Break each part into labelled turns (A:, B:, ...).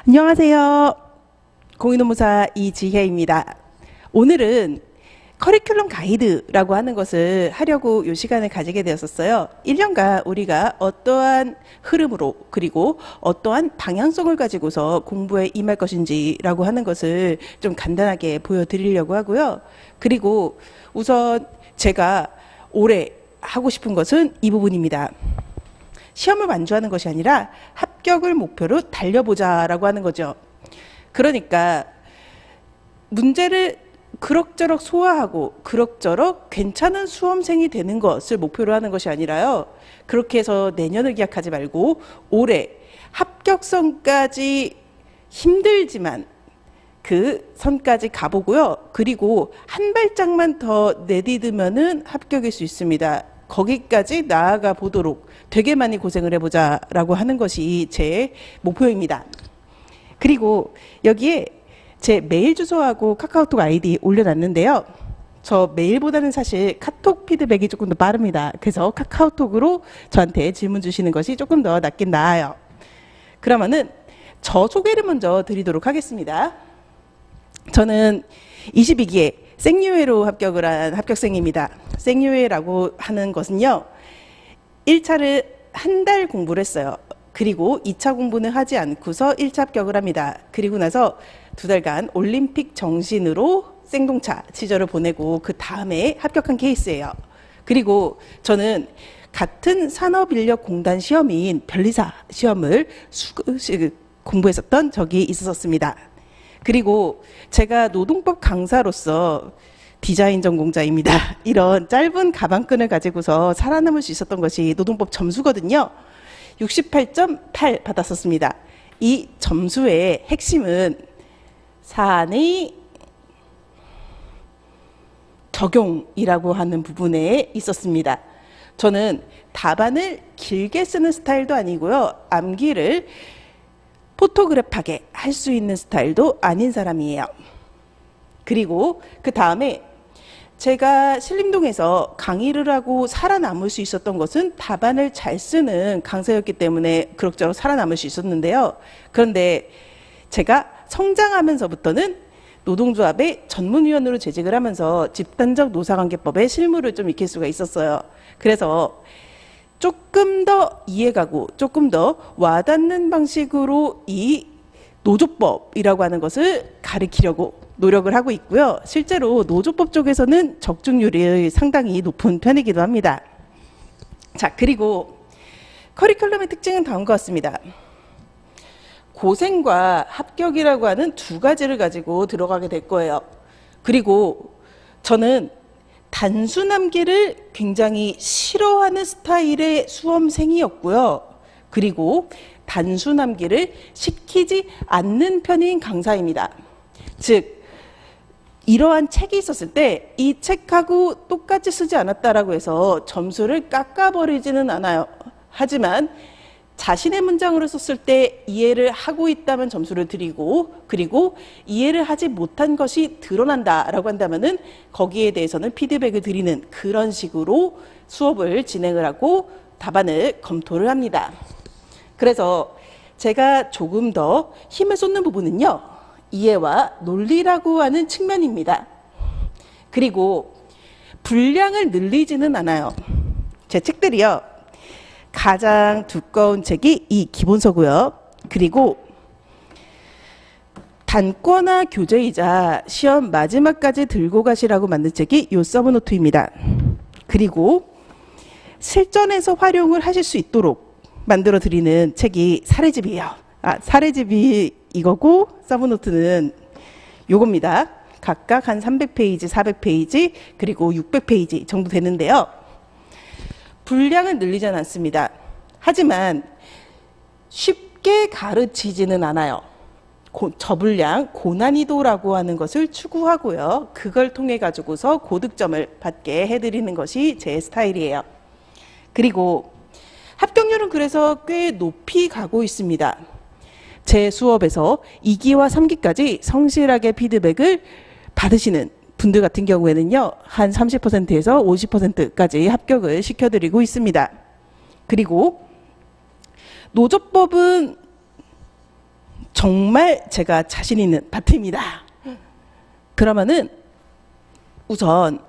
A: 안녕하세요. 공인노무사 이지혜입니다. 오늘은 커리큘럼 가이드라고 하는 것을 하려고 이 시간을 가지게 되었었어요. 1년간 우리가 어떠한 흐름으로 그리고 어떠한 방향성을 가지고서 공부에 임할 것인지라고 하는 것을 좀 간단하게 보여드리려고 하고요. 그리고 우선 제가 올해 하고 싶은 것은 이 부분입니다. 시험을 완주하는 것이 아니라 합격을 목표로 달려보자라고 하는 거죠. 그러니까 문제를 그럭저럭 소화하고 그럭저럭 괜찮은 수험생이 되는 것을 목표로 하는 것이 아니라요. 그렇게 해서 내년을 기약하지 말고 올해 합격선까지 힘들지만 그 선까지 가보고요. 그리고 한 발짝만 더 내디디면은 합격일 수 있습니다. 거기까지 나아가 보도록 되게 많이 고생을 해보자라고 하는 것이 제 목표입니다. 그리고 여기에 제 메일 주소하고 카카오톡 아이디 올려놨는데요. 저 메일보다는 사실 카톡 피드백이 조금 더 빠릅니다. 그래서 카카오톡으로 저한테 질문 주시는 것이 조금 더 낫긴 나아요. 그러면은 저 소개를 먼저 드리도록 하겠습니다. 저는 22기에 생유회로 합격을 한 합격생입니다. 생유회라고 하는 것은요, 1차를 한 달 공부를 했어요. 그리고 2차 공부는 하지 않고서 1차 합격을 합니다. 그리고 나서 2달간 올림픽 정신으로 생동차 시절을 보내고 그 다음에 합격한 케이스예요. 그리고 저는 같은 산업인력공단 시험인 변리사 시험을 공부했었던 적이 있었습니다. 그리고 제가 노동법 강사로서 디자인 전공자입니다. 이런 짧은 가방끈을 가지고서 살아남을 수 있었던 것이 노동법 점수거든요. 68.8 받았었습니다. 이 점수의 핵심은 사안의 적용이라고 하는 부분에 있었습니다. 저는 답안을 길게 쓰는 스타일도 아니고요. 암기를 포토그래프하게 할 수 있는 스타일도 아닌 사람이에요. 그리고 그 다음에 제가 신림동에서 강의를 하고 살아남을 수 있었던 것은 답안을 잘 쓰는 강사였기 때문에 그럭저럭 살아남을 수 있었는데요. 그런데 제가 성장하면서부터는 노동조합의 전문위원으로 재직을 하면서 집단적 노사관계법의 실무를 좀 익힐 수가 있었어요. 그래서 조금 더 이해가고 조금 더 와닿는 방식으로 이 노조법이라고 하는 것을 가르치려고 노력을 하고 있고요. 실제로 노조법 쪽에서는 적중률이 상당히 높은 편이기도 합니다. 자, 그리고 커리큘럼의 특징은 다음과 같습니다. 고생과 합격이라고 하는 두 가지를 가지고 들어가게 될 거예요. 그리고 저는 단순함기를 굉장히 싫어하는 스타일의 수험생이었고요. 그리고 단순함기를 시키지 않는 편인 강사입니다. 즉, 이러한 책이 있었을 때 이 책하고 똑같이 쓰지 않았다라고 해서 점수를 깎아버리지는 않아요. 하지만 자신의 문장으로 썼을 때 이해를 하고 있다면 점수를 드리고, 그리고 이해를 하지 못한 것이 드러난다라고 한다면은 거기에 대해서는 피드백을 드리는 그런 식으로 수업을 진행을 하고 답안을 검토를 합니다. 그래서 제가 조금 더 힘을 쏟는 부분은요, 이해와 논리라고 하는 측면입니다. 그리고 분량을 늘리지는 않아요. 제 책들이요, 가장 두꺼운 책이 이 기본서고요. 그리고 단권화 교재이자 시험 마지막까지 들고 가시라고 만든 책이 이 서브노트입니다. 그리고 실전에서 활용을 하실 수 있도록 만들어 드리는 책이 사례집이에요. 사례집이 이거고 서브노트는 요겁니다. 각각 한 300페이지, 400페이지, 그리고 600페이지 정도 되는데요. 분량을 늘리지 않습니다. 하지만 쉽게 가르치지는 않아요. 저분량, 고난이도라고 하는 것을 추구하고요. 그걸 통해 가지고서 고득점을 받게 해드리는 것이 제 스타일이에요. 그리고 합격률은 그래서 꽤 높이 가고 있습니다. 제 수업에서 2기와 3기까지 성실하게 피드백을 받으시는 분들 같은 경우에는요, 한 30%에서 50%까지 합격을 시켜드리고 있습니다. 그리고 노조법은 정말 제가 자신 있는 파트입니다. 그러면은 우선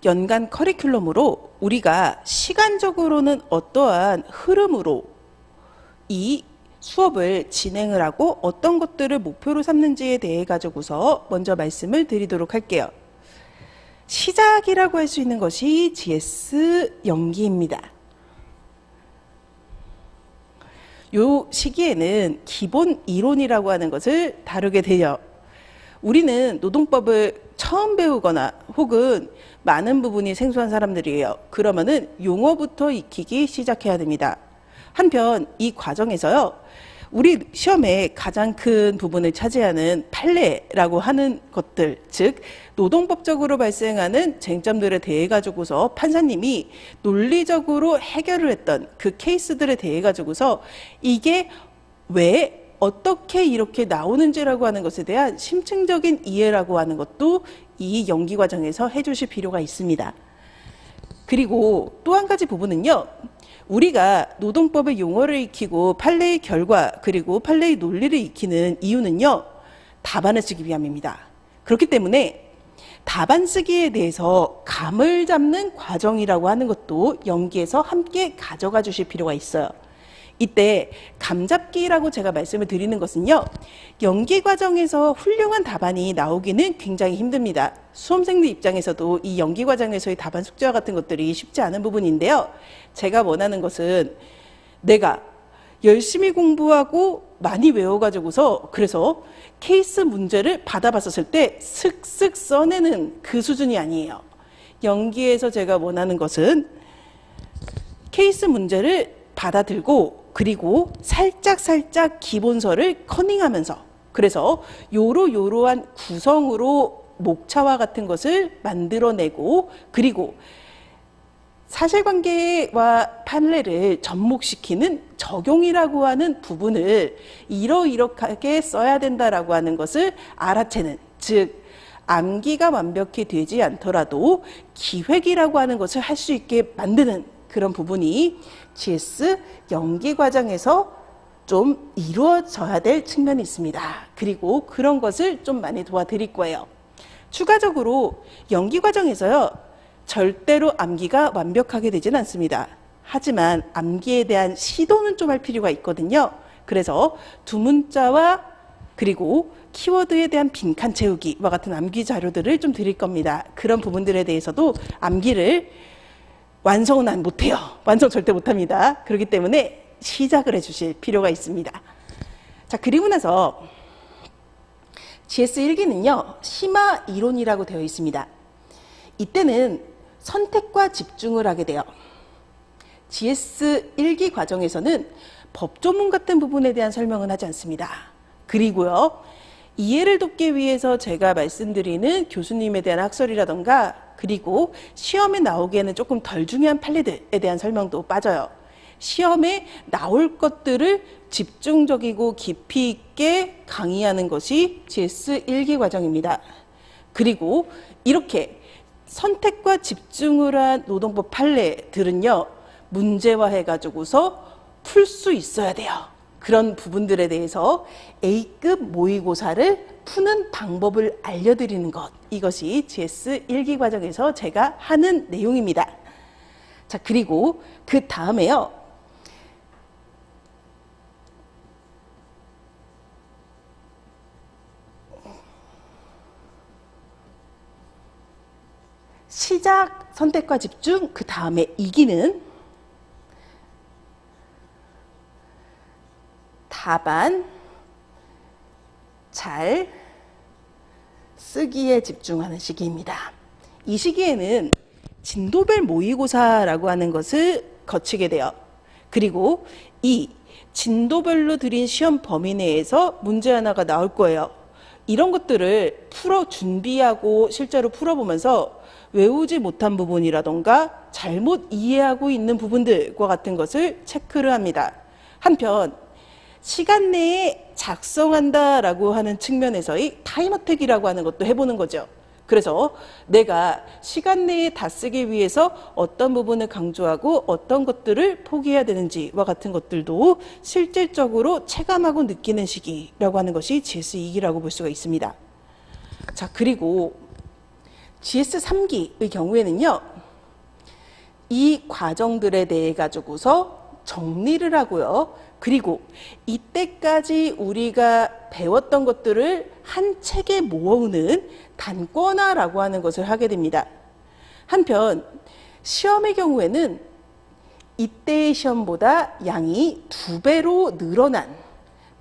A: 연간 커리큘럼으로 우리가 시간적으로는 어떠한 흐름으로 이 수업을 진행을 하고 어떤 것들을 목표로 삼는지에 대해 가지고서 먼저 말씀을 드리도록 할게요. 시작이라고 할 수 있는 것이 GS 연기입니다. 요 시기에는 기본 이론이라고 하는 것을 다루게 돼요. 우리는 노동법을 처음 배우거나 혹은 많은 부분이 생소한 사람들이에요. 그러면은 용어부터 익히기 시작해야 됩니다. 한편 이 과정에서요, 우리 시험에 가장 큰 부분을 차지하는 판례라고 하는 것들, 즉 노동법적으로 발생하는 쟁점들에 대해 가지고서 판사님이 논리적으로 해결을 했던 그 케이스들에 대해 가지고서 이게 왜 어떻게 이렇게 나오는지라고 하는 것에 대한 심층적인 이해라고 하는 것도 이 연기 과정에서 해주실 필요가 있습니다. 그리고 또 한 가지 부분은요, 우리가 노동법의 용어를 익히고 판례의 결과 그리고 판례의 논리를 익히는 이유는요, 답안을 쓰기 위함입니다. 그렇기 때문에 답안 쓰기에 대해서 감을 잡는 과정이라고 하는 것도 연기에서 함께 가져가 주실 필요가 있어요. 이때 감잡기라고 제가 말씀을 드리는 것은요, 연기 과정에서 훌륭한 답안이 나오기는 굉장히 힘듭니다. 수험생들 입장에서도 이 연기 과정에서의 답안 숙제와 같은 것들이 쉽지 않은 부분인데요, 제가 원하는 것은 내가 열심히 공부하고 많이 외워가지고서 그래서 케이스 문제를 받아봤었을 때 슥슥 써내는 그 수준이 아니에요. 연기에서 제가 원하는 것은 케이스 문제를 받아들고 그리고 살짝 기본서를 커닝하면서, 그래서 요러요러한 구성으로 목차와 같은 것을 만들어내고, 그리고 사실관계와 판례를 접목시키는 적용이라고 하는 부분을 이러이러하게 써야 된다라고 하는 것을 알아채는, 즉 암기가 완벽히 되지 않더라도 기획이라고 하는 것을 할 수 있게 만드는 그런 부분이 GS 연기 과정에서 좀 이루어져야 될 측면이 있습니다. 그리고 그런 것을 좀 많이 도와드릴 거예요. 추가적으로 연기 과정에서요, 절대로 암기가 완벽하게 되지는 않습니다. 하지만 암기에 대한 시도는 좀 할 필요가 있거든요. 그래서 두문자와 그리고 키워드에 대한 빈칸 채우기와 같은 암기 자료들을 좀 드릴 겁니다. 그런 부분들에 대해서도 암기를 완성은 못해요. 완성 절대 못합니다. 그렇기 때문에 시작을 해주실 필요가 있습니다. 자, 그리고 나서 GS 1기는요, 심화 이론이라고 되어 있습니다. 이때는 선택과 집중을 하게 돼요. GS 1기 과정에서는 법조문 같은 부분에 대한 설명은 하지 않습니다. 그리고요, 이해를 돕기 위해서 제가 말씀드리는 교수님에 대한 학설이라던가, 그리고 시험에 나오기에는 조금 덜 중요한 판례들에 대한 설명도 빠져요. 시험에 나올 것들을 집중적이고 깊이 있게 강의하는 것이 GS 1기 과정입니다. 그리고 이렇게 선택과 집중을 한 노동법 판례들은요, 문제화해가지고서 풀 수 있어야 돼요. 그런 부분들에 대해서 A급 모의고사를 푸는 방법을 알려드리는 것, 이것이 GS 1기 과정에서 제가 하는 내용입니다. 자, 그리고 그 다음에요, 시작, 선택과 집중, 그 다음에 2기는 답안 잘 쓰기에 집중하는 시기입니다. 이 시기에는 진도별 모의고사라고 하는 것을 거치게 돼요. 그리고 이 진도별로 드린 시험 범위 내에서 문제 하나가 나올 거예요. 이런 것들을 풀어 준비하고 실제로 풀어보면서 외우지 못한 부분이라던가 잘못 이해하고 있는 부분들과 같은 것을 체크를 합니다. 한편 시간 내에 작성한다라고 하는 측면에서의 타임어택이라고 하는 것도 해보는 거죠. 그래서 내가 시간 내에 다 쓰기 위해서 어떤 부분을 강조하고 어떤 것들을 포기해야 되는지와 같은 것들도 실질적으로 체감하고 느끼는 시기라고 하는 것이 GS2기라고 볼 수가 있습니다. 자, 그리고 GS3기의 경우에는요, 이 과정들에 대해 가지고서 정리를 하고요. 그리고 이때까지 우리가 배웠던 것들을 한 책에 모으는 단권화라고 하는 것을 하게 됩니다. 한편 시험의 경우에는 이때의 시험보다 양이 2배로 늘어난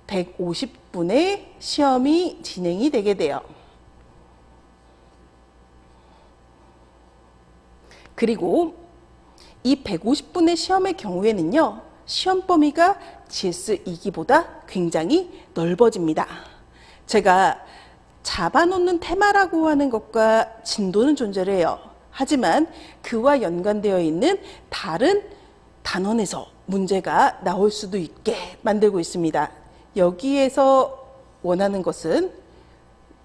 A: 150분의 시험이 진행이 되게 돼요. 그리고 이 150분의 시험의 경우에는요, 시험 범위가 GS2기보다 굉장히 넓어집니다. 제가 잡아놓는 테마라고 하는 것과 진도는 존재를 해요. 하지만 그와 연관되어 있는 다른 단원에서 문제가 나올 수도 있게 만들고 있습니다. 여기에서 원하는 것은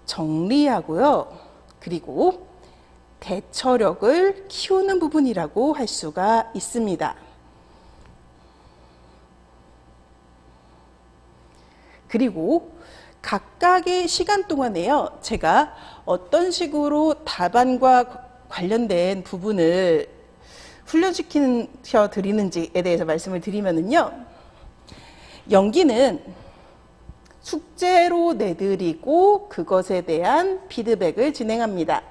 A: 정리하고요. 그리고 대처력을 키우는 부분이라고 할 수가 있습니다. 그리고 각각의 시간 동안에요, 제가 어떤 식으로 답안과 관련된 부분을 훈련시켜 드리는지에 대해서 말씀을 드리면은요, 연기는 숙제로 내드리고 그것에 대한 피드백을 진행합니다.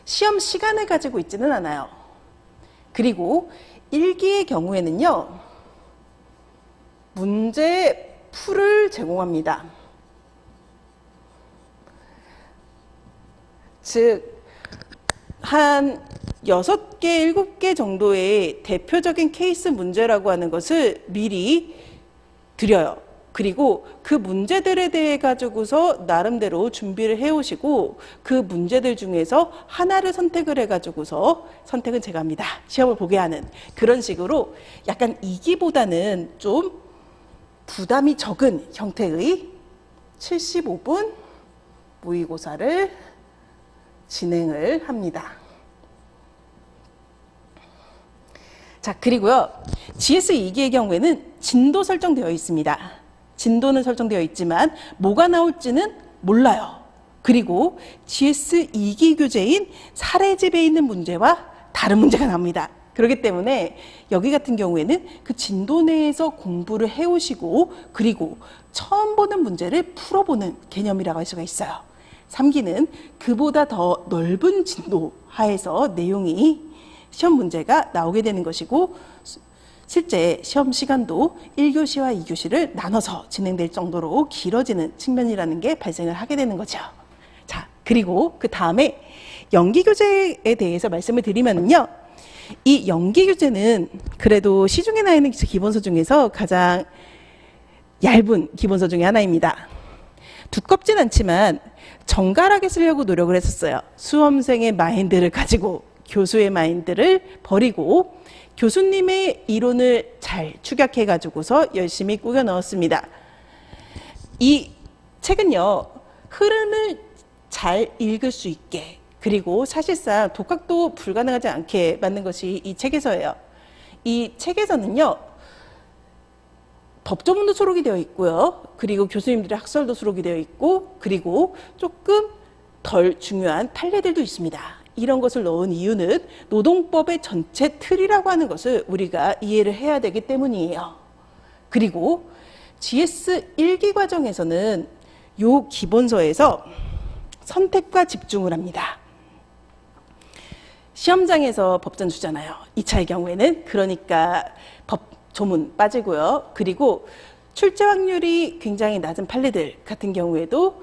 A: 시험 시간을 가지고 있지는 않아요. 그리고 일기의 경우에는요, 문제 풀을 제공합니다. 즉, 한 6개, 7개 정도의 대표적인 케이스 문제라고 하는 것을 미리 드려요. 그리고 그 문제들에 대해 가지고서 나름대로 준비를 해오시고 그 문제들 중에서 하나를 선택을 해가지고서 선택은 제가 합니다. 시험을 보게 하는 그런 식으로 약간 2기보다는 좀 부담이 적은 형태의 75분 모의고사를 진행을 합니다. 자, 그리고요, GS2기의 경우에는 진도 설정되어 있습니다. 진도는 설정되어 있지만 뭐가 나올지는 몰라요. 그리고 GS2기 교재인 사례집에 있는 문제와 다른 문제가 나옵니다. 그렇기 때문에 여기 같은 경우에는 그 진도 내에서 공부를 해오시고 그리고 처음 보는 문제를 풀어보는 개념이라고 할 수가 있어요. 3기는 그보다 더 넓은 진도 하에서 내용이 시험 문제가 나오게 되는 것이고 실제 시험 시간도 1교시와 2교시를 나눠서 진행될 정도로 길어지는 측면이라는 게 발생을 하게 되는 거죠. 자, 그리고 그 다음에 연기 교재에 대해서 말씀을 드리면요. 이 연기 교재는 그래도 시중에 나 있는 기본서 중에서 가장 얇은 기본서 중에 하나입니다. 두껍진 않지만 정갈하게 쓰려고 노력을 했었어요. 수험생의 마인드를 가지고 교수의 마인드를 버리고 교수님의 이론을 잘 축약해 가지고서 열심히 꾸겨 넣었습니다. 이 책은요, 흐름을 잘 읽을 수 있게 그리고 사실상 독학도 불가능하지 않게 만든 것이 이 책에서예요. 이 책에서는요, 법조문도 수록이 되어 있고요. 그리고 교수님들의 학설도 수록이 되어 있고 그리고 조금 덜 중요한 판례들도 있습니다. 이런 것을 넣은 이유는 노동법의 전체 틀이라고 하는 것을 우리가 이해를 해야 되기 때문이에요. 그리고 GS1기 과정에서는 요 기본서에서 선택과 집중을 합니다. 시험장에서 법전 주잖아요. 2차의 경우에는. 그러니까 법조문 빠지고요. 그리고 출제 확률이 굉장히 낮은 판례들 같은 경우에도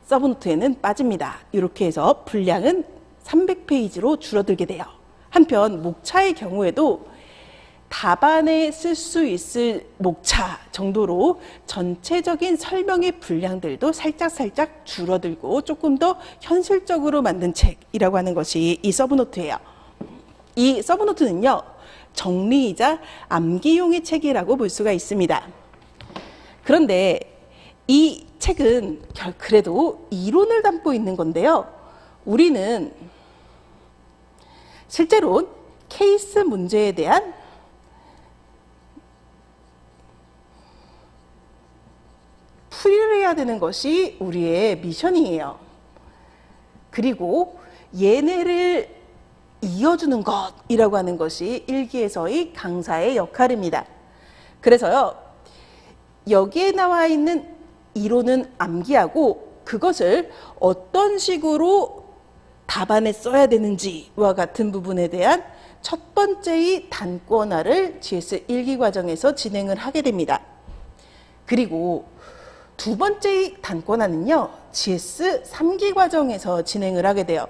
A: 서브노트에는 빠집니다. 이렇게 해서 분량은 300페이지로 줄어들게 돼요. 한편 목차의 경우에도 답안에 쓸 수 있을 목차 정도로 전체적인 설명의 분량들도 살짝 줄어들고 조금 더 현실적으로 만든 책이라고 하는 것이 이 서브노트예요. 이 서브노트는요, 정리이자 암기용의 책이라고 볼 수가 있습니다. 그런데 이 책은 그래도 이론을 담고 있는 건데요. 우리는 실제로 케이스 문제에 대한 풀이를 해야 되는 것이 우리의 미션이에요. 그리고 얘네를 이어주는 것이라고 하는 것이 일기에서의 강사의 역할입니다. 그래서요, 여기에 나와 있는 이론은 암기하고 그것을 어떤 식으로 답안에 써야 되는지와 같은 부분에 대한 첫 번째의 단권화를 GS 1기 과정에서 진행을 하게 됩니다. 그리고 두 번째의 단권화는요, GS 3기 과정에서 진행을 하게 돼요.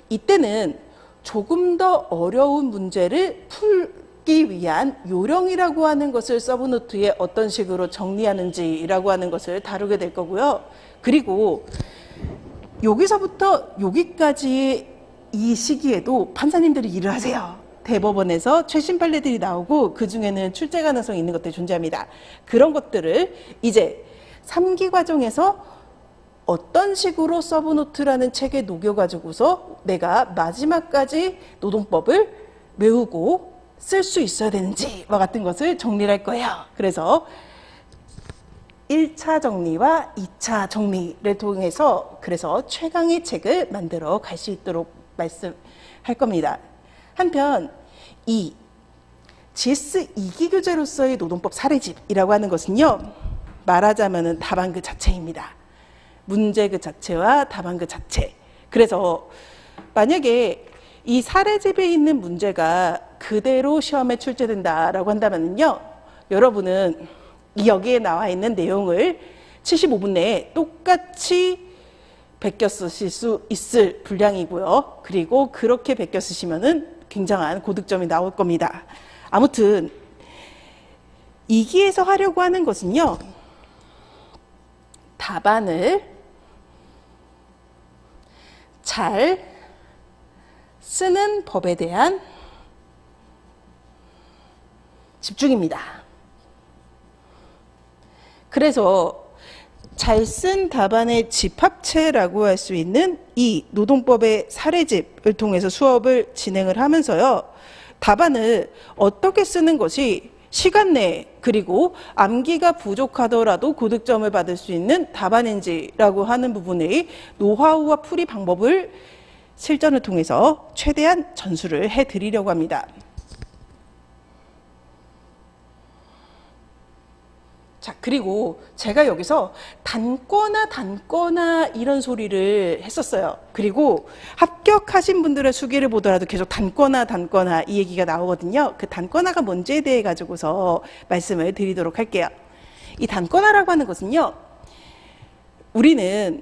A: 이때는 조금 더 어려운 문제를 풀기 위한 요령이라고 하는 것을 서브노트에 어떤 식으로 정리하는지라고 하는 것을 다루게 될 거고요. 그리고 여기서부터 여기까지 이 시기에도 판사님들이 일을 하세요. 대법원에서 최신 판례들이 나오고 그 중에는 출제 가능성이 있는 것들이 존재합니다. 그런 것들을 이제 3기 과정에서 어떤 식으로 서브노트라는 책에 녹여가지고서 내가 마지막까지 노동법을 외우고 쓸 수 있어야 되는지와 같은 것을 정리를 할 거예요. 그래서 1차 정리와 2차 정리를 통해서 그래서 최강의 책을 만들어 갈 수 있도록 말씀할 겁니다. 한편 이 GS 2기 교재로서의 노동법 사례집이라고 하는 것은요, 말하자면 답안 그 자체입니다. 문제 그 자체와 답안 그 자체. 그래서 만약에 이 사례집에 있는 문제가 그대로 시험에 출제된다라고 한다면요, 여러분은 여기에 나와 있는 내용을 75분 내에 똑같이 베껴 쓰실 수 있을 분량이고요. 그리고 그렇게 베껴 쓰시면은 굉장한 고득점이 나올 겁니다. 아무튼 2기에서 하려고 하는 것은요, 답안을 잘 쓰는 법에 대한 집중입니다. 그래서 잘 쓴 답안의 집합체라고 할 수 있는 이 노동법의 사례집을 통해서 수업을 진행을 하면서요, 답안을 어떻게 쓰는 것이 시간 내에 그리고 암기가 부족하더라도 고득점을 받을 수 있는 답안인지라고 하는 부분의 노하우와 풀이 방법을 실전을 통해서 최대한 전수를 해드리려고 합니다. 자, 그리고 제가 여기서 단거나 이런 소리를 했었어요. 그리고 합격하신 분들의 수기를 보더라도 계속 단거나 이 얘기가 나오거든요. 그 단거나가 뭔지에 대해 가지고서 말씀을 드리도록 할게요. 이 단거나라고 하는 것은요, 우리는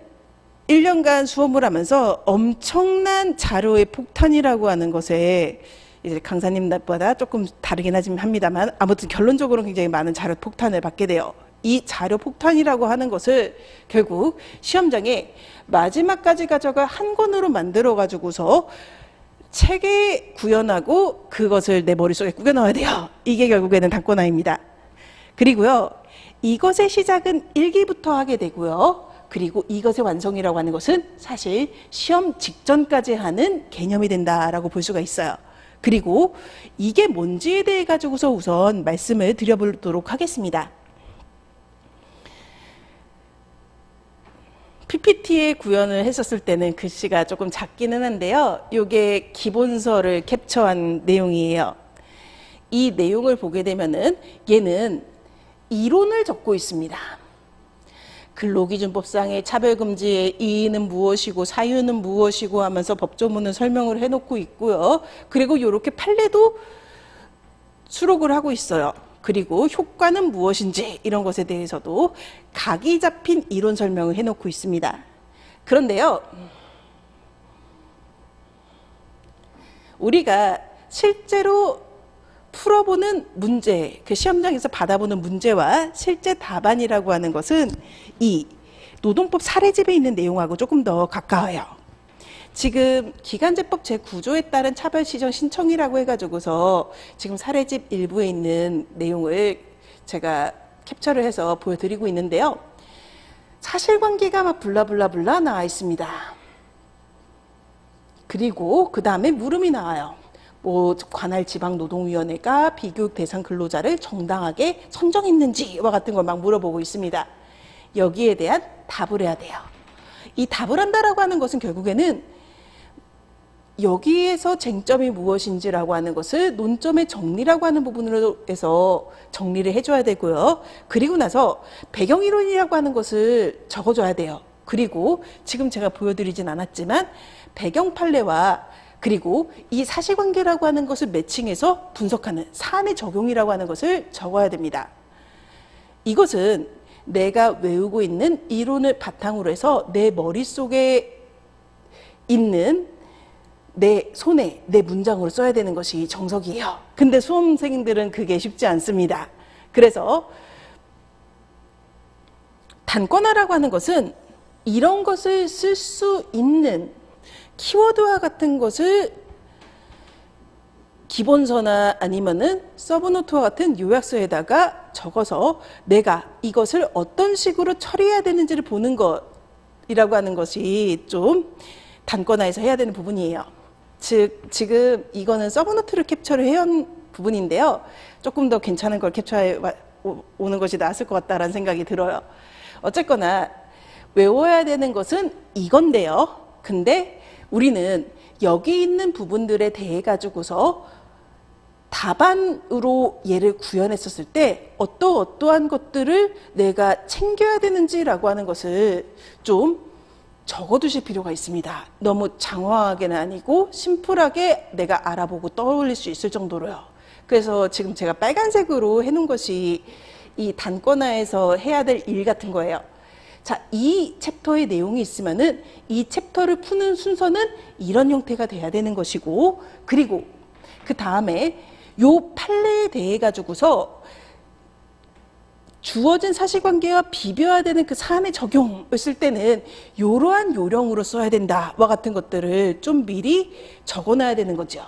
A: 1년간 수업을 하면서 엄청난 자료의 폭탄이라고 하는 것에 이제 강사님보다 조금 다르긴 합니다만 아무튼 결론적으로 굉장히 많은 자료 폭탄을 받게 돼요. 이 자료 폭탄이라고 하는 것을 결국 시험장에 마지막까지 가져가 한 권으로 만들어 가지고서 책에 구현하고 그것을 내 머릿속에 꾸겨 넣어야 돼요. 이게 결국에는 단권화입니다. 그리고요, 이것의 시작은 1기부터 하게 되고요. 그리고 이것의 완성이라고 하는 것은 사실 시험 직전까지 하는 개념이 된다라고 볼 수가 있어요. 그리고 이게 뭔지에 대해 가지고서 우선 말씀을 드려보도록 하겠습니다. PPT에 구현을 했었을 때는 글씨가 조금 작기는 한데요. 이게 기본서를 캡처한 내용이에요. 이 내용을 보게 되면은 얘는 이론을 적고 있습니다. 근로기준법상의 차별금지의 이의는 무엇이고 사유는 무엇이고 하면서 법조문을 설명을 해놓고 있고요. 그리고 이렇게 판례도 수록을 하고 있어요. 그리고 효과는 무엇인지 이런 것에 대해서도 각이 잡힌 이론 설명을 해놓고 있습니다. 그런데요, 우리가 실제로 풀어보는 문제, 그 시험장에서 받아보는 문제와 실제 답안이라고 하는 것은 이 노동법 사례집에 있는 내용하고 조금 더 가까워요. 지금 기간제법 제9조에 따른 차별시정 신청이라고 해가지고서 지금 사례집 일부에 있는 내용을 제가 캡처를 해서 보여드리고 있는데요. 사실관계가 막 블라블라블라 나와 있습니다. 그리고 그 다음에 물음이 나와요. 뭐 관할 지방노동위원회가 비교육 대상 근로자를 정당하게 선정했는지와 같은 걸 막 물어보고 있습니다. 여기에 대한 답을 해야 돼요. 이 답을 한다라고 하는 것은 결국에는 여기에서 쟁점이 무엇인지라고 하는 것을 논점의 정리라고 하는 부분으로 해서 정리를 해줘야 되고요. 그리고 나서 배경이론이라고 하는 것을 적어줘야 돼요. 그리고 지금 제가 보여드리진 않았지만 배경 판례와 그리고 이 사실관계라고 하는 것을 매칭해서 분석하는 사안의 적용이라고 하는 것을 적어야 됩니다. 이것은 내가 외우고 있는 이론을 바탕으로 해서 내 머릿속에 있는 내 손에 내 문장으로 써야 되는 것이 정석이에요. 근데 수험생들은 그게 쉽지 않습니다. 그래서 단권화라고 하는 것은 이런 것을 쓸 수 있는 키워드와 같은 것을 기본서나 아니면은 서브노트와 같은 요약서에다가 적어서 내가 이것을 어떤 식으로 처리해야 되는지를 보는 것이라고 하는 것이 좀 단권화에서 해야 되는 부분이에요. 즉 지금 이거는 서브노트를 캡처를 해온 부분인데요. 조금 더 괜찮은 걸 캡처해 오는 것이 나았을 것 같다라는 생각이 들어요. 어쨌거나 외워야 되는 것은 이건데요. 근데 우리는 여기 있는 부분들에 대해 가지고서 답안으로 얘를 구현했었을 때 어떠한 것들을 내가 챙겨야 되는지라고 하는 것을 좀 적어두실 필요가 있습니다. 너무 장황하게는 아니고 심플하게 내가 알아보고 떠올릴 수 있을 정도로요. 그래서 지금 제가 빨간색으로 해놓은 것이 이 단권화에서 해야 될 일 같은 거예요. 자, 이 챕터의 내용이 있으면은 이 챕터를 푸는 순서는 이런 형태가 돼야 되는 것이고, 그리고 그 다음에 요 판례에 대해 가지고서 주어진 사실관계와 비벼야 되는 그 사안의 적용을 쓸 때는 이러한 요령으로 써야 된다와 같은 것들을 좀 미리 적어놔야 되는 거죠.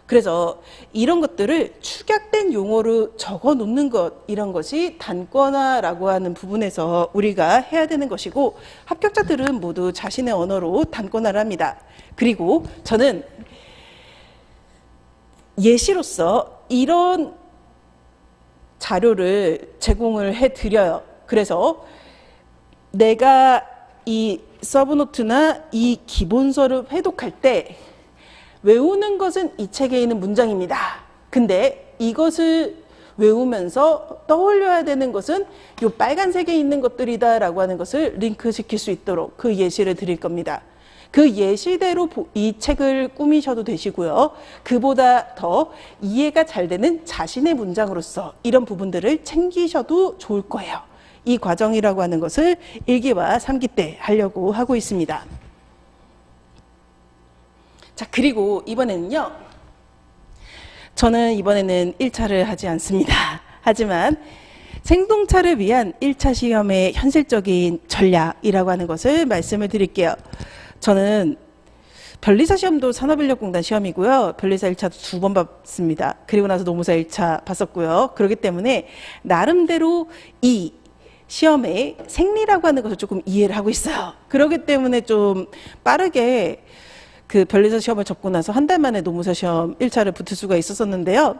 A: 그래서 이런 것들을 축약된 용어로 적어 놓는 것, 이런 것이 단권화라고 하는 부분에서 우리가 해야 되는 것이고, 합격자들은 모두 자신의 언어로 단권화를 합니다. 그리고 저는 예시로서 이런 자료를 제공을 해드려요. 그래서 내가 이 서브노트나 이 기본서를 회독할 때 외우는 것은 이 책에 있는 문장입니다. 근데 이것을 외우면서 떠올려야 되는 것은 이 빨간색에 있는 것들이다라고 하는 것을 링크시킬 수 있도록 그 예시를 드릴 겁니다. 그 예시대로 이 책을 꾸미셔도 되시고요. 그보다 더 이해가 잘 되는 자신의 문장으로서 이런 부분들을 챙기셔도 좋을 거예요. 이 과정이라고 하는 것을 1기와 3기 때 하려고 하고 있습니다. 자, 그리고 이번에는요. 저는 이번에는 1차를 하지 않습니다. 하지만 생동차를 위한 1차 시험의 현실적인 전략이라고 하는 것을 말씀을 드릴게요. 저는 변리사 시험도 산업인력공단 시험이고요. 변리사 1차도 2번 봤습니다. 그리고 나서 노무사 1차 봤었고요. 그렇기 때문에 나름대로 이 시험의 생리라고 하는 것을 조금 이해를 하고 있어요. 그렇기 때문에 좀 빠르게 그 변리사 시험을 접고 나서 한 달 만에 노무사 시험 1차를 붙을 수가 있었었는데요.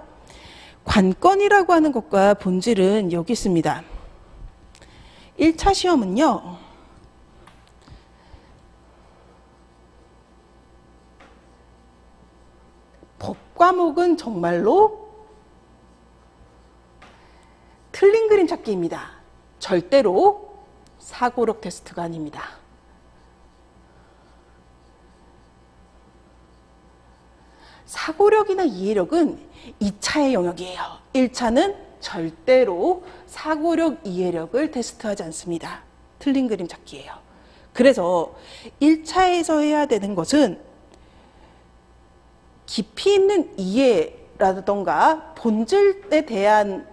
A: 관건이라고 하는 것과 본질은 여기 있습니다. 1차 시험은요. 법 과목은 정말로 틀린 그림 찾기입니다. 절대로 사고력 테스트가 아닙니다. 사고력이나 이해력은 2차의 영역이에요. 1차는 절대로 사고력, 이해력을 테스트하지 않습니다. 틀린 그림 찾기예요. 그래서 1차에서 해야 되는 것은 깊이 있는 이해라던가 본질에 대한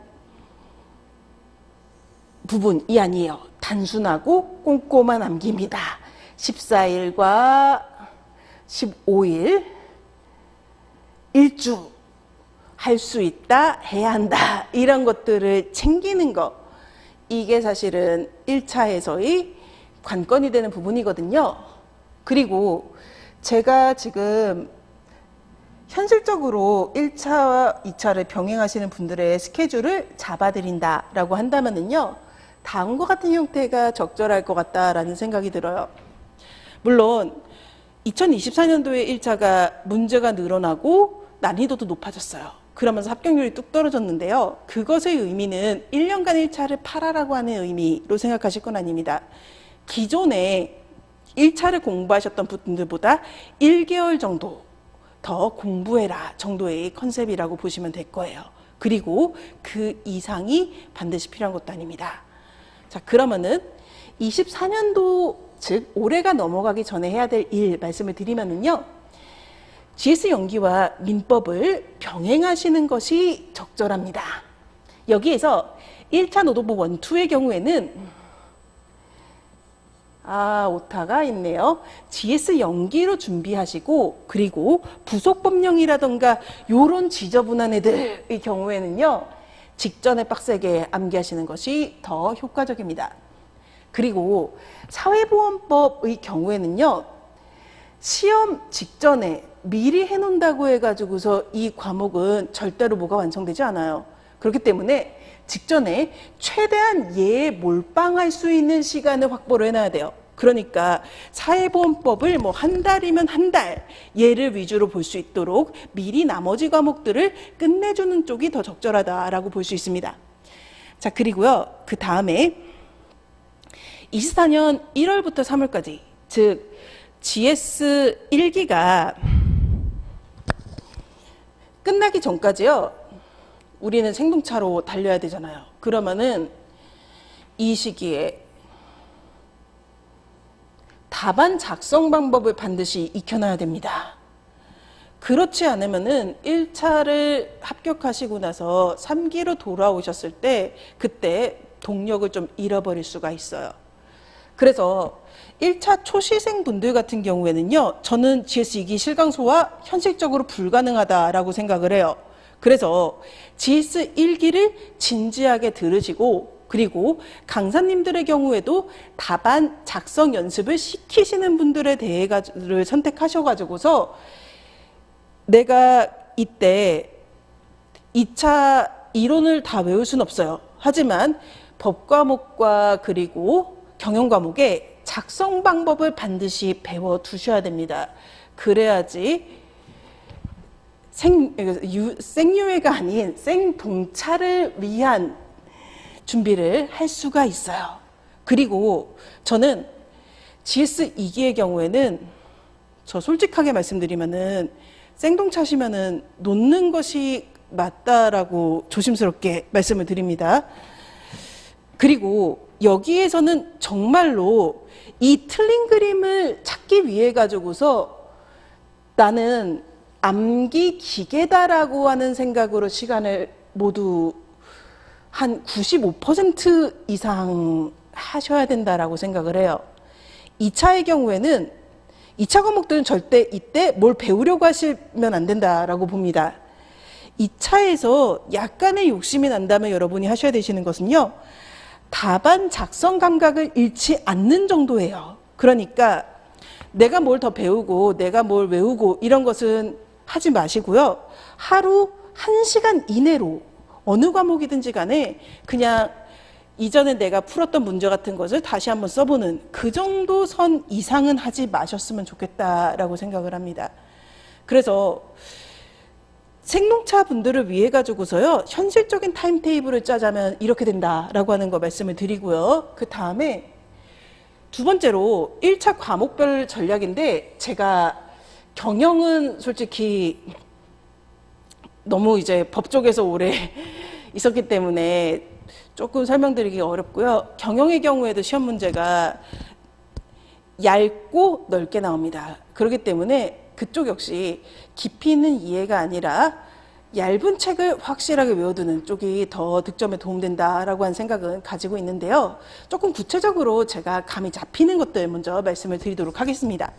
A: 부분이 아니에요. 단순하고 꼼꼼한 암기입니다. 14일과 15일 1주 할 수 있다, 해야 한다, 이런 것들을 챙기는 거, 이게 사실은 1차에서의 관건이 되는 부분이거든요. 그리고 제가 지금 현실적으로 1차와 2차를 병행하시는 분들의 스케줄을 잡아드린다라고 한다면은요, 다음과 같은 형태가 적절할 것 같다라는 생각이 들어요. 물론 2024년도에 1차가 문제가 늘어나고 난이도도 높아졌어요. 그러면서 합격률이 뚝 떨어졌는데요. 그것의 의미는 1년간 1차를 팔아라고 하는 의미로 생각하실 건 아닙니다. 기존에 1차를 공부하셨던 분들보다 1개월 정도 더 공부해라 정도의 컨셉이라고 보시면 될 거예요. 그리고 그 이상이 반드시 필요한 것도 아닙니다. 자, 그러면은 24년도, 즉 올해가 넘어가기 전에 해야 될 일 말씀을 드리면은요, GS 연기와 민법을 병행하시는 것이 적절합니다. 여기에서 1차 노동부 1, 2의 경우에는 오타가 있네요. GS 연기로 준비하시고, 그리고 부속법령이라던가 요런 지저분한 애들의 경우에는요, 직전에 빡세게 암기하시는 것이 더 효과적입니다. 그리고 사회보험법의 경우에는요, 시험 직전에 미리 해놓는다고 해가지고서 이 과목은 절대로 뭐가 완성되지 않아요. 그렇기 때문에 직전에 최대한 얘에 몰빵할 수 있는 시간을 확보를 해놔야 돼요. 그러니까 사회보험법을 뭐 한 달이면 한 달 얘를 위주로 볼 수 있도록 미리 나머지 과목들을 끝내주는 쪽이 더 적절하다라고 볼 수 있습니다. 자, 그리고요, 그 다음에 24년 1월부터 3월까지, 즉 GS 1기가 끝나기 전까지요, 우리는 생동차로 달려야 되잖아요. 그러면은 이 시기에 답안 작성 방법을 반드시 익혀놔야 됩니다. 그렇지 않으면은 1차를 합격하시고 나서 3기로 돌아오셨을 때 그때 동력을 좀 잃어버릴 수가 있어요. 그래서 1차 초시생 분들 같은 경우에는요, 저는 GS 2기 실강소화 현실적으로 불가능하다라고 생각을 해요. 그래서 GS 1기를 진지하게 들으시고, 그리고 강사님들의 경우에도 답안 작성 연습을 시키시는 분들에 대해를 선택하셔가지고서 내가 이때 2차 이론을 다 외울 수는 없어요. 하지만 법 과목과 그리고 경영 과목에 작성 방법을 반드시 배워 두셔야 됩니다. 그래야지 생유해가 아닌 생동차를 위한 준비를 할 수가 있어요. 그리고 저는 GS 2기의 경우에는, 저 솔직하게 말씀드리면은 생동차시면은 놓는 것이 맞다라고 조심스럽게 말씀을 드립니다. 그리고 여기에서는 정말로 이 틀린 그림을 찾기 위해 가지고서 나는 암기 기계다라고 하는 생각으로 시간을 모두 한 95% 이상 하셔야 된다라고 생각을 해요. 2차의 경우에는 2차 과목들은 절대 이때 뭘 배우려고 하시면 안 된다라고 봅니다. 2차에서 약간의 욕심이 난다면 여러분이 하셔야 되시는 것은요, 답안 작성 감각을 잃지 않는 정도예요. 그러니까 내가 뭘 더 배우고 내가 뭘 외우고 이런 것은 하지 마시고요, 하루 1시간 이내로 어느 과목이든지 간에 그냥 이전에 내가 풀었던 문제 같은 것을 다시 한번 써보는 그 정도 선 이상은 하지 마셨으면 좋겠다라고 생각을 합니다. 그래서 생농차 분들을 위해 가지고서요, 현실적인 타임테이블을 짜자면 이렇게 된다라고 하는 거 말씀을 드리고요. 그 다음에 두 번째로 1차 과목별 전략인데, 제가 경영은 솔직히 너무 이제 법 쪽에서 오래 있었기 때문에 조금 설명드리기 어렵고요. 경영의 경우에도 시험 문제가 얇고 넓게 나옵니다. 그렇기 때문에 그쪽 역시 깊이 있는 이해가 아니라 얇은 책을 확실하게 외워두는 쪽이 더 득점에 도움된다라고 하는 생각은 가지고 있는데요. 조금 구체적으로 제가 감이 잡히는 것들 먼저 말씀을 드리도록 하겠습니다.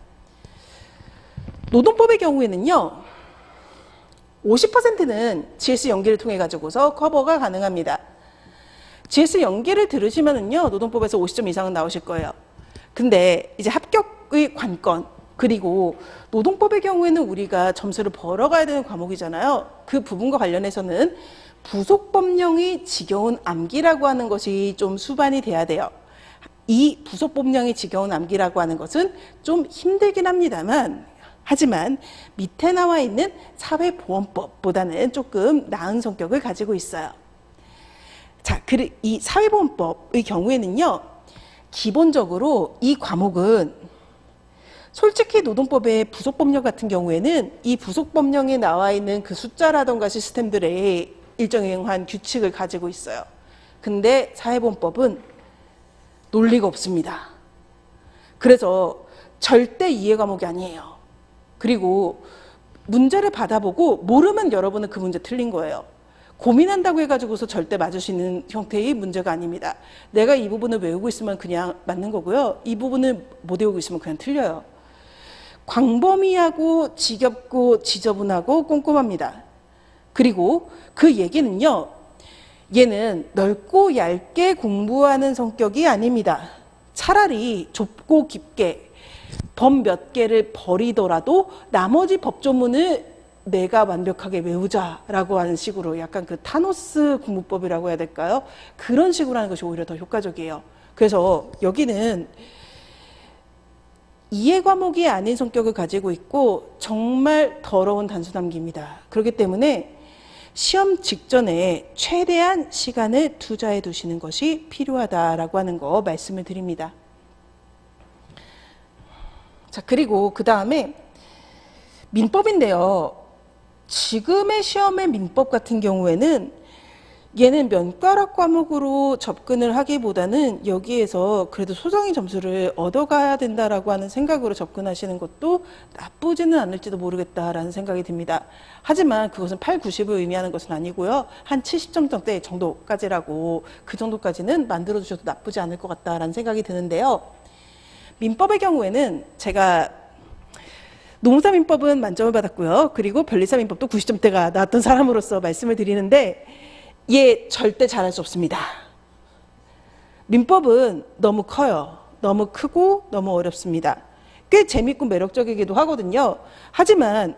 A: 노동법의 경우에는요, 50%는 GS 연기를 통해 가지고서 커버가 가능합니다. GS 연기를 들으시면은요, 노동법에서 50점 이상은 나오실 거예요. 근데 이제 합격의 관건, 그리고 노동법의 경우에는 우리가 점수를 벌어가야 되는 과목이잖아요. 그 부분과 관련해서는 부속법령이 지겨운 암기라고 하는 것이 좀 수반이 돼야 돼요. 이 부속법령이 지겨운 암기라고 하는 것은 좀 힘들긴 합니다만, 하지만 밑에 나와 있는 사회보험법보다는 조금 나은 성격을 가지고 있어요. 자, 이 사회보험법의 경우에는요, 기본적으로 이 과목은 솔직히 노동법의 부속법령 같은 경우에는 이 부속법령에 나와 있는 그 숫자라던가 시스템들의 일정한 규칙을 가지고 있어요. 근데 사회보험법은 논리가 없습니다. 그래서 절대 이해 과목이 아니에요. 그리고 문제를 받아보고 모르면 여러분은 그 문제 틀린 거예요. 고민한다고 해가지고서 절대 맞을 수 있는 형태의 문제가 아닙니다. 내가 이 부분을 외우고 있으면 그냥 맞는 거고요. 이 부분을 못 외우고 있으면 그냥 틀려요. 광범위하고 지겹고 지저분하고 꼼꼼합니다. 그리고 그 얘기는요, 얘는 넓고 얇게 공부하는 성격이 아닙니다. 차라리 좁고 깊게 법 몇 개를 버리더라도 나머지 법조문을 내가 완벽하게 외우자라고 하는 식으로, 약간 그 타노스 공부법이라고 해야 될까요? 그런 식으로 하는 것이 오히려 더 효과적이에요. 그래서 여기는 이해 과목이 아닌 성격을 가지고 있고 정말 더러운 단수 암기입니다. 그렇기 때문에 시험 직전에 최대한 시간을 투자해 두시는 것이 필요하다라고 하는 거 말씀을 드립니다. 자, 그리고 그 다음에 민법인데요. 지금의 시험의 민법 같은 경우에는 얘는 면과락 과목으로 접근을 하기보다는 여기에서 그래도 소정의 점수를 얻어가야 된다라고 하는 생각으로 접근하시는 것도 나쁘지는 않을지도 모르겠다라는 생각이 듭니다. 하지만 그것은 8, 90을 의미하는 것은 아니고요. 한 70점 정도까지라고, 그 정도까지는 만들어주셔도 나쁘지 않을 것 같다라는 생각이 드는데요. 민법의 경우에는 제가 노무사 민법은 만점을 받았고요. 그리고 변리사 민법도 90점대가 나왔던 사람으로서 말씀을 드리는데, 얘 절대 잘할 수 없습니다. 민법은 너무 커요. 너무 크고 너무 어렵습니다. 꽤 재밌고 매력적이기도 하거든요. 하지만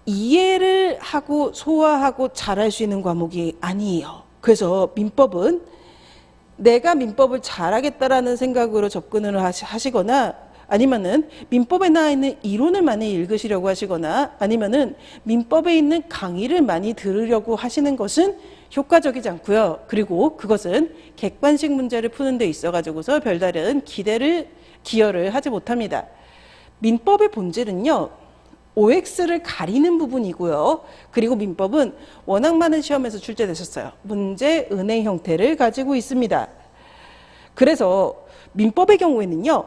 A: 이해를 하고 소화하고 잘할 수 있는 과목이 아니에요. 그래서 민법은 내가 민법을 잘하겠다라는 생각으로 접근을 하시거나, 아니면은 민법에 나와 있는 이론을 많이 읽으시려고 하시거나, 아니면은 민법에 있는 강의를 많이 들으려고 하시는 것은 효과적이지 않고요. 그리고 그것은 객관식 문제를 푸는 데 있어 가지고서 별다른 기여를 하지 못합니다. 민법의 본질은요, OX를 가리는 부분이고요. 그리고 민법은 워낙 많은 시험에서 출제되셨어요. 문제, 은행 형태를 가지고 있습니다. 그래서 민법의 경우에는요,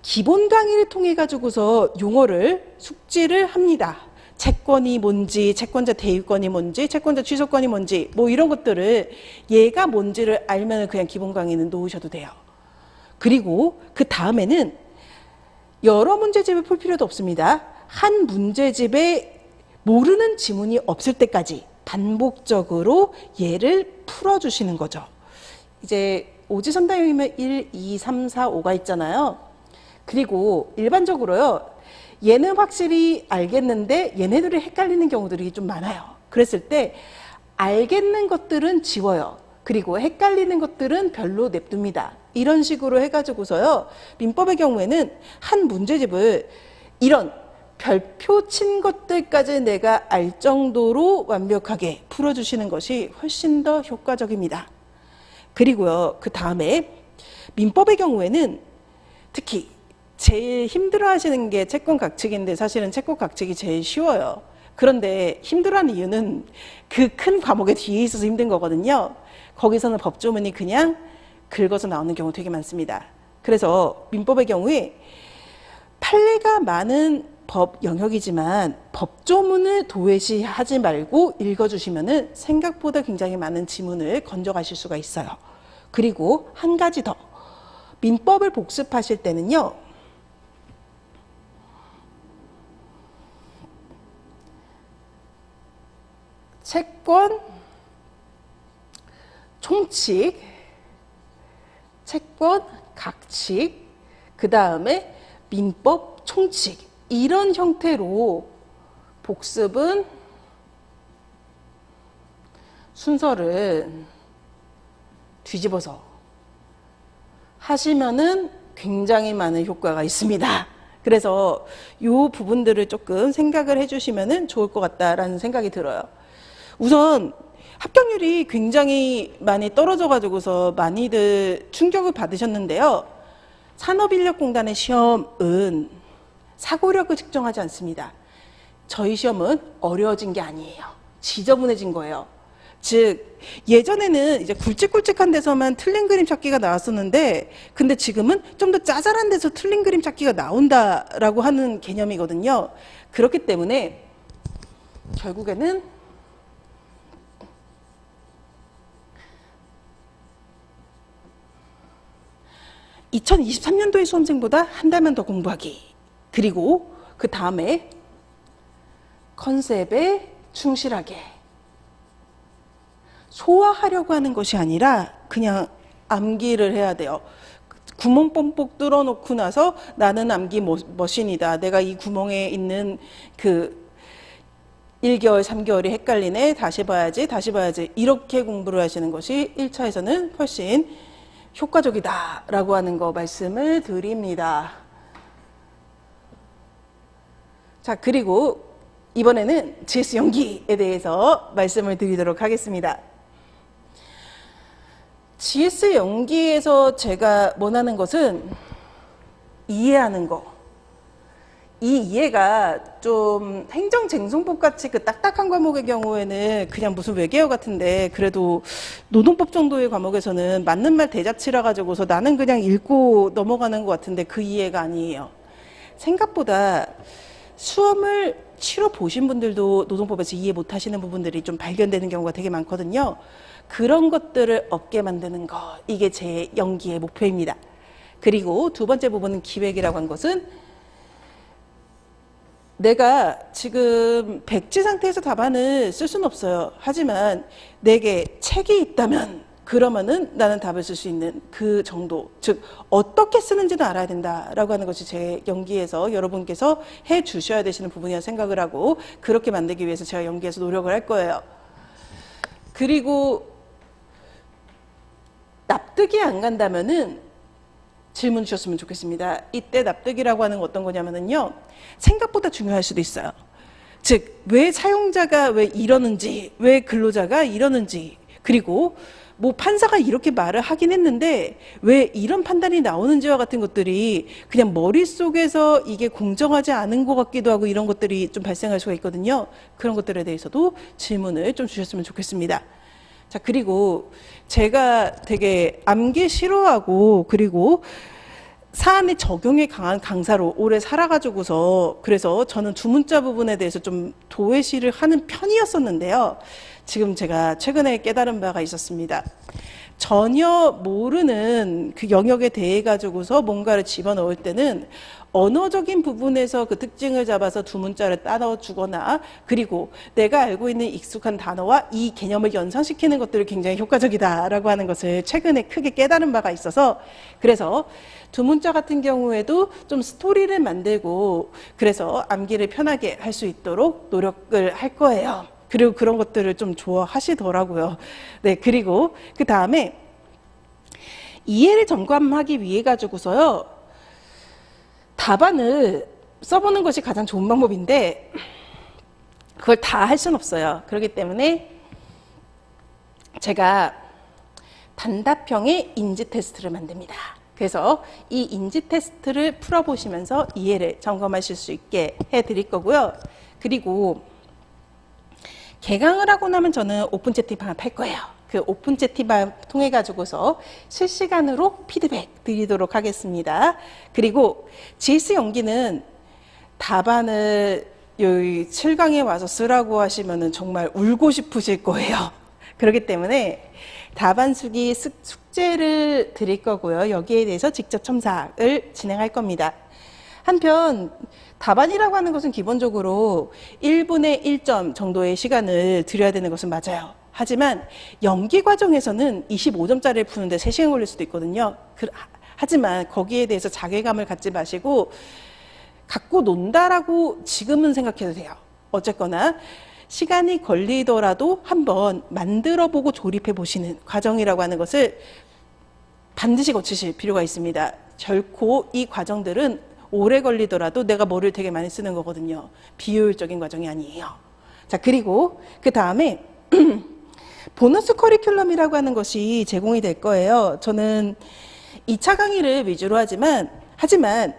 A: 기본 강의를 통해 가지고서 용어를 숙지를 합니다. 채권이 뭔지, 채권자 대유권이 뭔지, 채권자 취소권이 뭔지, 뭐 이런 것들을 얘가 뭔지를 알면 그냥 기본 강의는 놓으셔도 돼요. 그리고 그 다음에는 여러 문제집을 풀 필요도 없습니다. 한 문제집에 모르는 지문이 없을 때까지 반복적으로 얘를 풀어주시는 거죠. 이제 오지선다형이면 1, 2, 3, 4, 5가 있잖아요. 그리고 일반적으로요, 얘는 확실히 알겠는데 얘네들이 헷갈리는 경우들이 좀 많아요. 그랬을 때 알겠는 것들은 지워요. 그리고 헷갈리는 것들은 별로 냅둡니다. 이런 식으로 해가지고서요, 민법의 경우에는 한 문제집을 이런 별표 친 것들까지 내가 알 정도로 완벽하게 풀어주시는 것이 훨씬 더 효과적입니다. 그리고요, 그 다음에 민법의 경우에는 특히 제일 힘들어 하시는 게 채권 각칙인데, 사실은 채권 각칙이 제일 쉬워요. 그런데 힘들어하는 이유는 그 큰 과목의 뒤에 있어서 힘든 거거든요. 거기서는 법조문이 그냥 긁어서 나오는 경우 되게 많습니다. 그래서 민법의 경우에 판례가 많은 법 영역이지만 법조문을 도외시하지 말고 읽어주시면은 생각보다 굉장히 많은 지문을 건져가실 수가 있어요. 그리고 한 가지 더, 민법을 복습하실 때는요, 채권, 총칙, 채권, 각칙, 그 다음에 민법, 총칙 이런 형태로 복습은 순서를 뒤집어서 하시면은 굉장히 많은 효과가 있습니다. 그래서 이 부분들을 조금 생각을 해주시면 좋을 것 같다라는 생각이 들어요. 우선 합격률이 굉장히 많이 떨어져가지고서 많이들 충격을 받으셨는데요. 산업인력공단의 시험은 사고력을 측정하지 않습니다. 저희 시험은 어려워진 게 아니에요. 지저분해진 거예요. 즉 예전에는 이제 굵직굵직한 데서만 틀린 그림 찾기가 나왔었는데 근데 지금은 좀 더 짜잘한 데서 틀린 그림 찾기가 나온다라고 하는 개념이거든요. 그렇기 때문에 결국에는 (2023년도의) 수험생보다 한 달만 더 공부하기, 그리고 그 다음에 컨셉에 충실하게 소화하려고 하는 것이 아니라 그냥 암기를 해야 돼요. 구멍 뽕뽕 뚫어놓고 나서 나는 암기 머신이다. 내가 이 구멍에 있는 그 1개월, 3개월이 헷갈리네. 다시 봐야지. 이렇게 공부를 하시는 것이 1차에서는 훨씬 효과적이다라고 하는 거 말씀을 드립니다. 자, 그리고 이번에는 GS 연기에 대해서 말씀을 드리도록 하겠습니다. GS 연기에서 제가 원하는 것은 이해하는 거. 이 이해가 좀 행정쟁송법 같이 그 딱딱한 과목의 경우에는 그냥 무슨 외계어 같은데, 그래도 노동법 정도의 과목에서는 맞는 말 대자치라 가지고서 나는 그냥 읽고 넘어가는 것 같은데 그 이해가 아니에요. 생각보다 수험을 치러 보신 분들도 노동법에서 이해 못 하시는 부분들이 좀 발견되는 경우가 되게 많거든요. 그런 것들을 없게 만드는 거, 이게 제 연기의 목표입니다. 그리고 두 번째 부분은 기획이라고 한 것은 내가 지금 백지 상태에서 답안을 쓸 수는 없어요. 하지만 내게 책이 있다면 그러면은 나는 답을 쓸 수 있는 그 정도, 즉 어떻게 쓰는지도 알아야 된다라고 하는 것이 제 연기에서 여러분께서 해 주셔야 되시는 부분이라 생각을 하고, 그렇게 만들기 위해서 제가 연기에서 노력을 할 거예요. 그리고 납득이 안 간다면은 질문 주셨으면 좋겠습니다. 이때 납득이라고 하는 건 어떤 거냐면요, 생각보다 중요할 수도 있어요. 즉 왜 사용자가 왜 이러는지, 왜 근로자가 이러는지, 그리고 뭐 판사가 이렇게 말을 하긴 했는데 왜 이런 판단이 나오는지와 같은 것들이 그냥 머릿속에서 이게 공정하지 않은 것 같기도 하고, 이런 것들이 좀 발생할 수가 있거든요. 그런 것들에 대해서도 질문을 좀 주셨으면 좋겠습니다. 자, 그리고 제가 되게 암기 싫어하고 그리고 사안의 적용에 강한 강사로 오래 살아가지고서, 그래서 저는 두문자 부분에 대해서 좀 도외시를 하는 편이었었는데요. 지금 제가 최근에 깨달은 바가 있었습니다. 전혀 모르는 그 영역에 대해 가지고서 뭔가를 집어넣을 때는 언어적인 부분에서 그 특징을 잡아서 두문자를 따넣어 주거나, 그리고 내가 알고 있는 익숙한 단어와 이 개념을 연상시키는 것들이 굉장히 효과적이다라고 하는 것을 최근에 크게 깨달은 바가 있어서, 그래서 두문자 같은 경우에도 좀 스토리를 만들고 그래서 암기를 편하게 할 수 있도록 노력을 할 거예요. 그리고 그런 것들을 좀 좋아하시더라고요. 네, 그리고 그 다음에 이해를 점검하기 위해 가지고서요, 답안을 써보는 것이 가장 좋은 방법인데 그걸 다 할 수는 없어요. 그렇기 때문에 제가 단답형의 인지 테스트를 만듭니다. 그래서 이 인지 테스트를 풀어보시면서 이해를 점검하실 수 있게 해드릴 거고요. 그리고 개강을 하고 나면 저는 오픈 채팅방을 팔 거예요. 그 오픈 채팅방 통해 가지고서 실시간으로 피드백 드리도록 하겠습니다. 그리고 GS 연기는 답안을 여기 7강에 와서 쓰라고 하시면은 정말 울고 싶으실 거예요. 그렇기 때문에 답안 수기 숙제를 드릴 거고요. 여기에 대해서 직접 첨삭을 진행할 겁니다. 한편 답안이라고 하는 것은 기본적으로 1분의 1점 정도의 시간을 들여야 되는 것은 맞아요. 하지만 연기 과정에서는 25점짜리를 푸는데 3시간 걸릴 수도 있거든요. 하지만 거기에 대해서 자괴감을 갖지 마시고 갖고 논다라고 지금은 생각해도 돼요. 어쨌거나 시간이 걸리더라도 한번 만들어보고 조립해보시는 과정이라고 하는 것을 반드시 거치실 필요가 있습니다. 결코 이 과정들은 오래 걸리더라도 내가 머리를 되게 많이 쓰는 거거든요. 비효율적인 과정이 아니에요. 자, 그리고 그 다음에 보너스 커리큘럼이라고 하는 것이 제공이 될 거예요. 저는 2차 강의를 위주로 하지만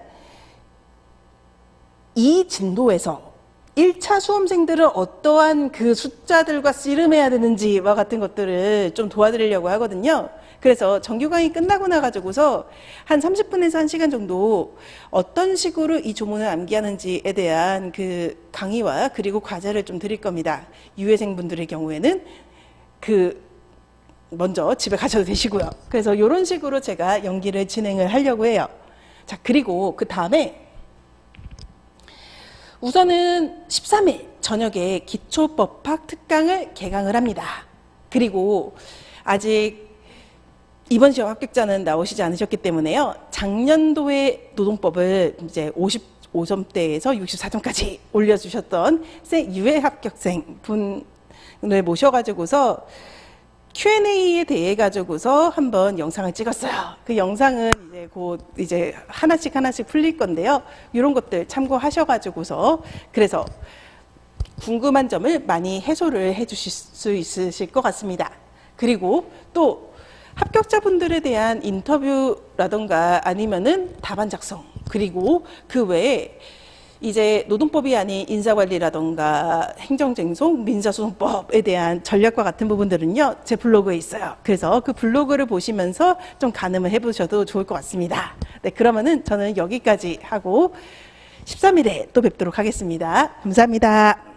A: 이 진도에서 1차 수험생들은 어떠한 그 숫자들과 씨름해야 되는지와 같은 것들을 좀 도와드리려고 하거든요. 그래서 정규 강의 끝나고 나가지고서 한 30분에서 1시간 정도 어떤 식으로 이 조문을 암기하는지에 대한 그 강의와 그리고 과제를 좀 드릴 겁니다. 유해생분들의 경우에는 먼저 집에 가셔도 되시고요. 그래서 이런 식으로 제가 연기를 진행을 하려고 해요. 자, 그리고 그 다음에 우선은 13일 저녁에 기초법학 특강을 개강을 합니다. 그리고 아직 이번 시험 합격자는 나오시지 않으셨기 때문에요. 작년도에 노동법을 이제 55점대에서 64점까지 올려주셨던 유해 합격생 분을 모셔가지고서 Q&A에 대해 가지고서 한번 영상을 찍었어요. 그 영상은 이제 하나씩 풀릴 건데요. 이런 것들 참고하셔가지고서 그래서 궁금한 점을 많이 해소를 해주실 수 있으실 것 같습니다. 그리고 또 합격자분들에 대한 인터뷰라던가 아니면은 답안 작성, 그리고 그 외에 이제 노동법이 아닌 인사관리라던가 행정쟁송, 민사소송법에 대한 전략과 같은 부분들은요, 제 블로그에 있어요. 그래서 그 블로그를 보시면서 좀 가늠을 해보셔도 좋을 것 같습니다. 네, 그러면은 저는 여기까지 하고 13일에 또 뵙도록 하겠습니다. 감사합니다.